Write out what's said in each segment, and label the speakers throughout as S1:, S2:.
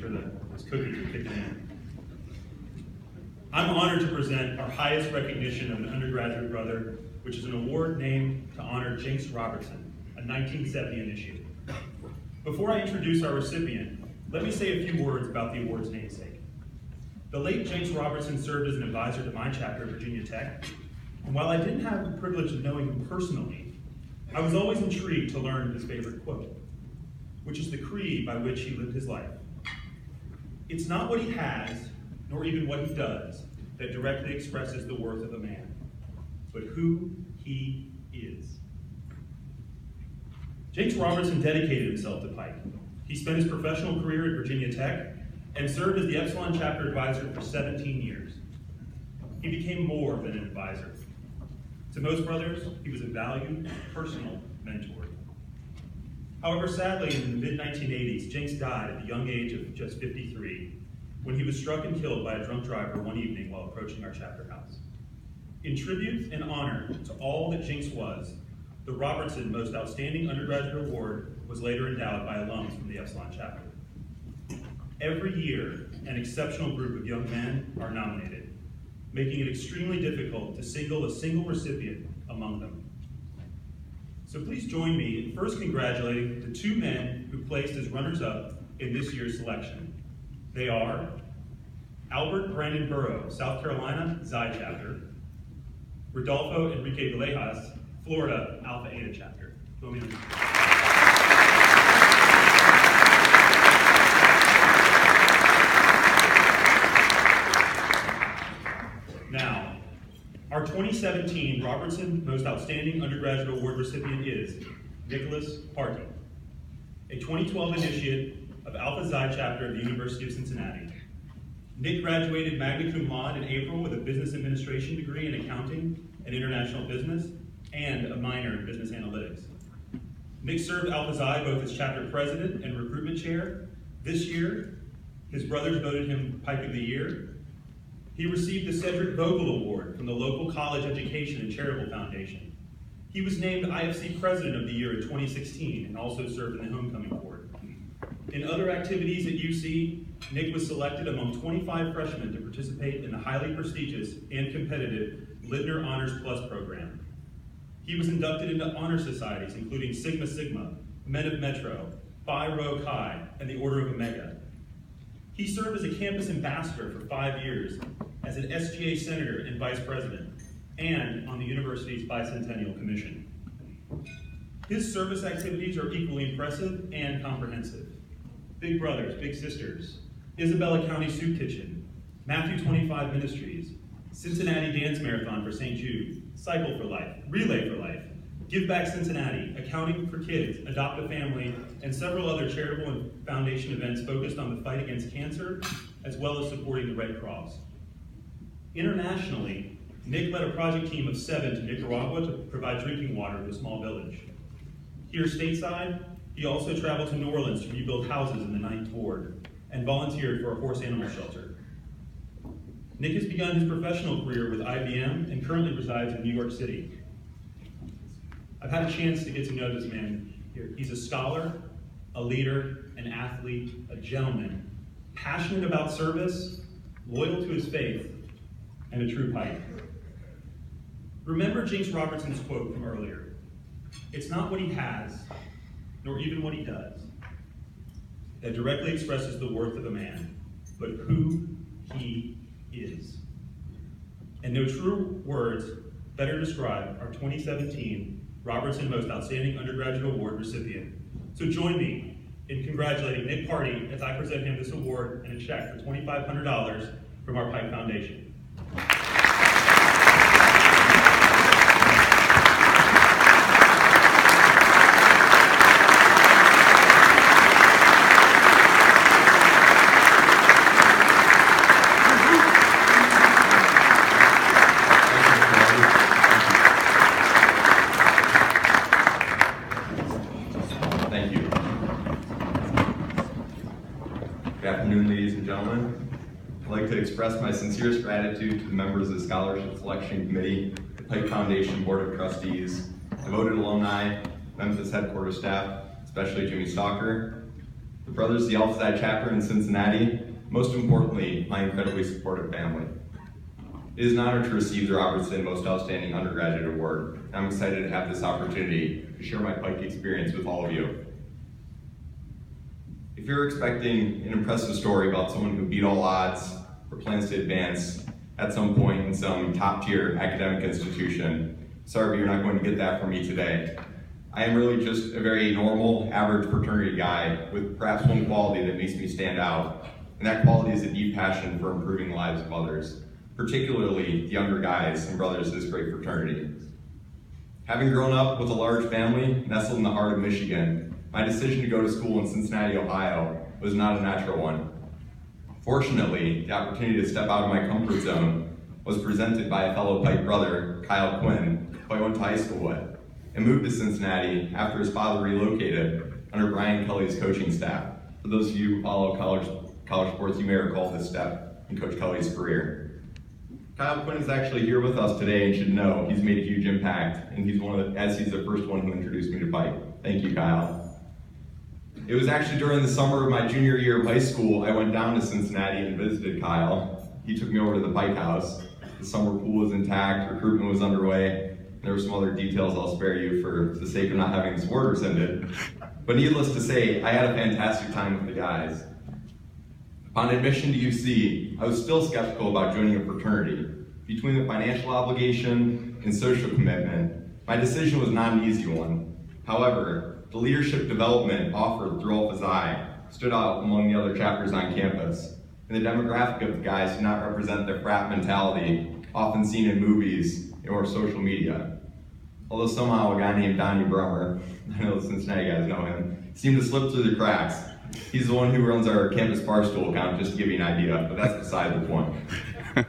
S1: sure that those cookies are kicking in. I'm honored to present our highest recognition of an undergraduate brother, which is an award named to honor Jinx Robertson, a 1970 initiate. Before I introduce our recipient, let me say a few words about the award's namesake. The late Jinx Robertson served as an advisor to my chapter at Virginia Tech, and while I didn't have the privilege of knowing him personally, I was always intrigued to learn his favorite quote, which is the creed by which he lived his life. It's not what he has, nor even what he does, that directly expresses the worth of a man, but who he is. Jinx Robertson dedicated himself to Pike. He spent his professional career at Virginia Tech and served as the Epsilon chapter advisor for 17 years. He became more than an advisor. To most brothers, he was a valued, personal mentor. However, sadly, in the mid-1980s, Jinx died at the young age of just 53 when he was struck and killed by a drunk driver one evening while approaching our chapter house. In tribute and honor to all that Jinx was, the Robertson Most Outstanding Undergraduate Award was later endowed by alums from the Epsilon chapter. Every year, an exceptional group of young men are nominated, making it extremely difficult to single a single recipient among them. So please join me in first congratulating the two men who placed as runners-up in this year's selection. They are Albert Brandon Burrow, South Carolina, Xi chapter, Rodolfo Enrique Villejas, Florida, Alpha Eta chapter. Now, our 2017 Robertson Most Outstanding Undergraduate Award recipient is Nicholas Partie, a 2012 initiate of Alpha Xi chapter of the University of Cincinnati. Nick graduated magna cum laude in April with a business administration degree in accounting and international business and a minor in business analytics. Nick served Alpha Xi both as chapter president and recruitment chair. This year, his brothers voted him Pike of the Year. He received the Cedric Vogel Award from the local college education and charitable foundation. He was named IFC President of the Year in 2016 and also served in the Homecoming Board. In other activities at UC, Nick was selected among 25 freshmen to participate in the highly prestigious and competitive Lindner Honors Plus program. He was inducted into honor societies including Sigma Sigma, Men of Metro, Phi Rho Chi, and the Order of Omega. He served as a campus ambassador for 5 years, as an SGA senator and vice president, and on the university's bicentennial commission. His service activities are equally impressive and comprehensive. Big Brothers, Big Sisters, Isabella County Soup Kitchen, Matthew 25 Ministries, Cincinnati Dance Marathon for St. Jude, Cycle for Life, Relay for Life, Give Back Cincinnati, Accounting for Kids, Adopt a Family, and several other charitable and foundation events focused on the fight against cancer, as well as supporting the Red Cross. Internationally, Nick led a project team of 7 to Nicaragua to provide drinking water to a small village. Here stateside, he also traveled to New Orleans to rebuild houses in the 9th Ward and volunteered for a horse animal shelter. Nick has begun his professional career with IBM and currently resides in New York City. I've had a chance to get to know this man here. He's a scholar, a leader, an athlete, a gentleman, passionate about service, loyal to his faith, and a true Pike. Remember Jinx Robertson's quote from earlier. It's not what he has, nor even what he does, that directly expresses the worth of a man, but who he is. And no true words better describe our 2017 Robertson Most Outstanding Undergraduate Award recipient. So join me in congratulating Nick Partie as I present him this award and a check for $2,500 from our Pike Foundation.
S2: Thank you. Good afternoon, ladies and gentlemen. I'd like to express my sincerest gratitude to the members of the Scholarship Selection Committee, the Pike Foundation Board of Trustees, devoted alumni, Memphis headquarters staff, especially Jimmy Stalker, the Brothers of the Alpha Psi chapter in Cincinnati, most importantly, my incredibly supportive family. It is an honor to receive the Robertson Most Outstanding Undergraduate Award. I'm excited to have this opportunity to share my Pike experience with all of you. If you're expecting an impressive story about someone who beat all odds or plans to advance at some point in some top-tier academic institution, sorry, but you're not going to get that from me today. I am really just a very normal, average fraternity guy with perhaps one quality that makes me stand out, and that quality is a deep passion for improving the lives of others, particularly the younger guys and brothers of this great fraternity. Having grown up with a large family nestled in the heart of Michigan, my decision to go to school in Cincinnati, Ohio was not a natural one. Fortunately, the opportunity to step out of my comfort zone was presented by a fellow Pike brother, Kyle Quinn, who I went to high school with, and moved to Cincinnati after his father relocated under Brian Kelly's coaching staff. For those of you who follow college sports, you may recall this step in Coach Kelly's career. Kyle Quinn is actually here with us today and should know he's made a huge impact, and he's the first one who introduced me to Pike. Thank you, Kyle. It was actually during the summer of my junior year of high school, I went down to Cincinnati and visited Kyle. He took me over to the Pike House. The summer pool was intact, recruitment was underway. There were some other details I'll spare you for the sake of not having this word rescinded. But needless to say, I had a fantastic time with the guys. Upon admission to UC, I was still skeptical about joining a fraternity. Between the financial obligation and social commitment, my decision was not an easy one. However, the leadership development offered through Alpha Psi stood out among the other chapters on campus, and the demographic of the guys did not represent the frat mentality often seen in movies or social media. Although somehow a guy named Donnie Brummer, I know the Cincinnati guys know him, seemed to slip through the cracks. He's the one who runs our campus barstool account, just to give you an idea, but that's beside the point.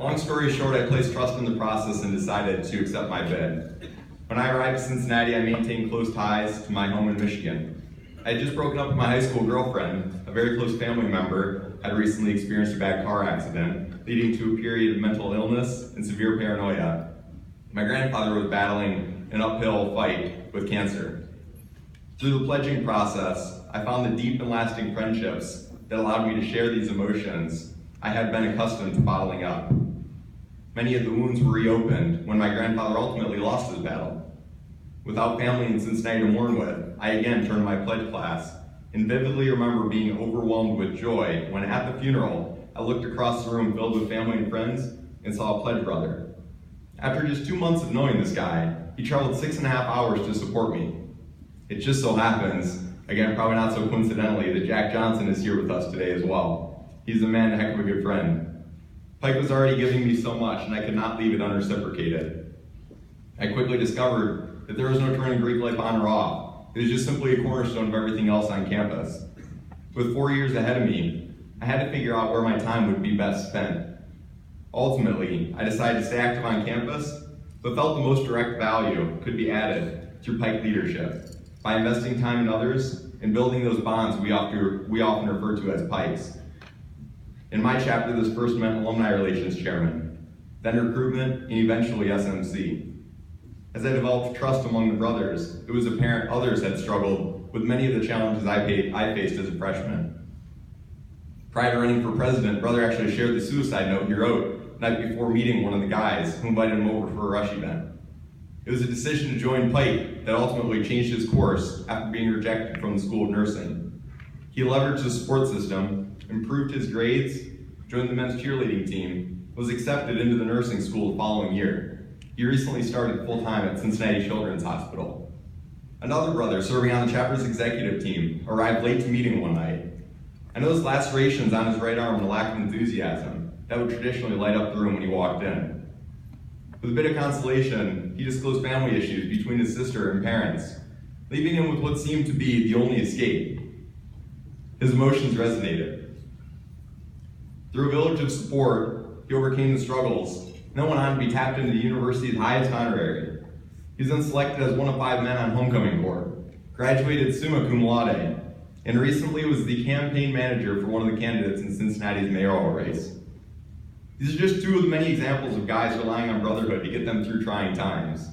S2: Long story short, I placed trust in the process and decided to accept my bid. When I arrived in Cincinnati, I maintained close ties to my home in Michigan. I had just broken up with my high school girlfriend. A very close family member had recently experienced a bad car accident, leading to a period of mental illness and severe paranoia. My grandfather was battling an uphill fight with cancer. Through the pledging process, I found the deep and lasting friendships that allowed me to share these emotions I had been accustomed to bottling up. Many of the wounds were reopened when my grandfather ultimately lost his battle. Without family in Cincinnati to mourn with, I again turned to my pledge class and vividly remember being overwhelmed with joy when at the funeral, I looked across the room filled with family and friends and saw a pledge brother. After just 2 months of knowing this guy, he traveled 6.5 hours to support me. It just so happens, again, probably not so coincidentally, that Jack Johnson is here with us today as well. He's a man, a heck of a good friend. Pike was already giving me so much, and I could not leave it unreciprocated. I quickly discovered that there was no turning Greek life on or off. It was just simply a cornerstone of everything else on campus. With 4 years ahead of me, I had to figure out where my time would be best spent. Ultimately, I decided to stay active on campus, but felt the most direct value could be added through Pike leadership, by investing time in others and building those bonds we often refer to as Pikes. In my chapter, this first meant alumni relations chairman, then recruitment, and eventually SMC. As I developed trust among the brothers, it was apparent others had struggled with many of the challenges I faced as a freshman. Prior to running for president, brother actually shared the suicide note he wrote the night before meeting one of the guys who invited him over for a rush event. It was a decision to join Pike that ultimately changed his course after being rejected from the School of Nursing. He leveraged the support system, improved his grades, joined the men's cheerleading team, was accepted into the nursing school the following year. He recently started full-time at Cincinnati Children's Hospital. Another brother serving on the chapter's executive team arrived late to meeting one night. I noticed lacerations on his right arm and a lack of enthusiasm that would traditionally light up the room when he walked in. With a bit of consolation, he disclosed family issues between his sister and parents, leaving him with what seemed to be the only escape. His emotions resonated. Through a village of support, he overcame the struggles and then went on to be tapped into the university's highest honorary. He was then selected as one of 5 men on homecoming board, graduated summa cum laude, and recently was the campaign manager for one of the candidates in Cincinnati's mayoral race. These are just 2 of the many examples of guys relying on brotherhood to get them through trying times.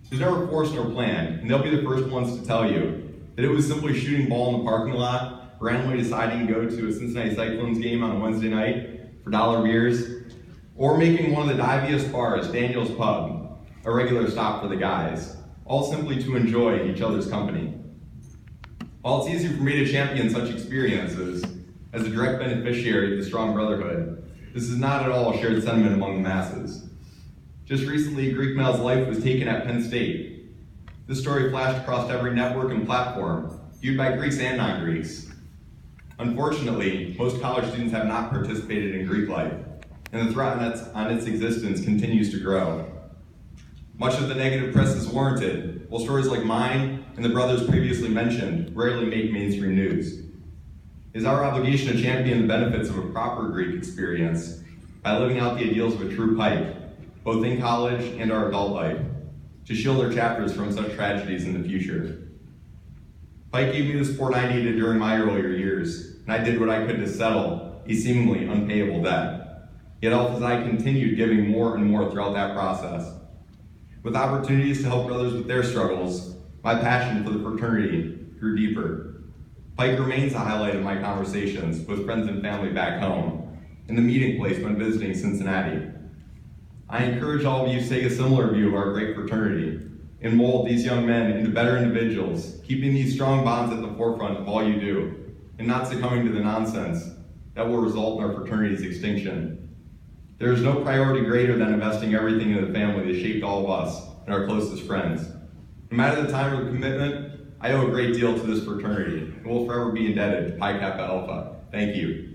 S2: It was never forced nor planned, and they'll be the first ones to tell you that it was simply shooting ball in the parking lot randomly deciding to go to a Cincinnati Cyclones game on a Wednesday night for dollar beers, or making one of the diviest bars, Daniel's Pub, a regular stop for the guys, all simply to enjoy each other's company. While it's easy for me to champion such experiences as a direct beneficiary of the strong brotherhood, this is not at all a shared sentiment among the masses. Just recently, Greek Mel's life was taken at Penn State. This story flashed across every network and platform, viewed by Greeks and non-Greeks. Unfortunately, most college students have not participated in Greek life, and the threat on its existence continues to grow. Much of the negative press is warranted, while stories like mine and the brothers previously mentioned rarely make mainstream news. It is our obligation to champion the benefits of a proper Greek experience by living out the ideals of a true Pike, both in college and our adult life, to shield our chapters from such tragedies in the future. Pike gave me the support I needed during my earlier years, and I did what I could to settle a seemingly unpayable debt. Yet Alpha Xi continued giving more and more throughout that process. With opportunities to help brothers with their struggles, my passion for the fraternity grew deeper. Pike remains a highlight of my conversations with friends and family back home, and the meeting place when visiting Cincinnati. I encourage all of you to take a similar view of our great fraternity and mold these young men into better individuals, keeping these strong bonds at the forefront of all you do, and not succumbing to the nonsense that will result in our fraternity's extinction. There is no priority greater than investing everything in the family that shaped all of us and our closest friends. No matter the time or the commitment, I owe a great deal to this fraternity and will forever be indebted to Pi Kappa Alpha. Thank you.